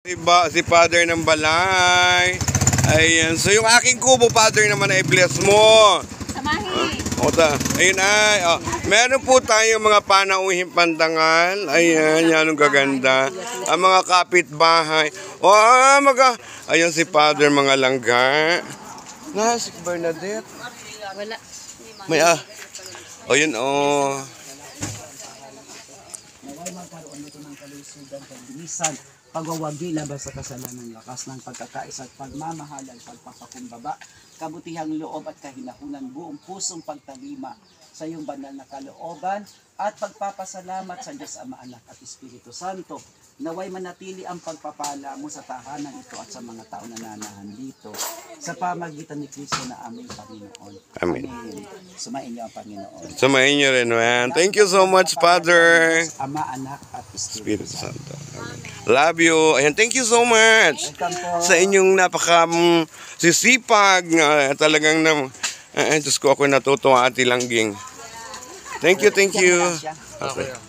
Si Father ng Balay. Ayan. So yung aking kubo, Father naman ay bless mo. Samahin. Ayun ay. Meron po tayong mga panauhing pandangal. Ayan. Yan ang gaganda. Ang mga kapitbahay. Ayun si Father mga langga. Si Bernadette. Wala. May Ayun Naway magkaroon ito ng kalusugan, kabilisan, pagwawagi laban sa kasalanan, lakas ng pagkakaisa at pagmamahalan, pagpapakumbaba, kabutihang loob at kahinahunan, buong pusong pagtalima sa iyong banal na kalooban at pagpapasalamat sa Diyos Ama, Anak at Espiritu Santo. Naway manatili ang pagpapala mo sa tahanan ito at sa mga tao na nananahan dito sa pamagitan ni Kristo na aming Panginoon. Amen. Sumain niyo ang Panginoon. Sumayin niyo rin, man. Thank you so much, Father. Ama, Anak at Espiritu Spirit Santo. Santo. Love you. Ayan, thank you so much sa inyong sisipag. Talagang Diyos ko, ako natutuwa, Ate Langging. Thank you. Siya. Okay.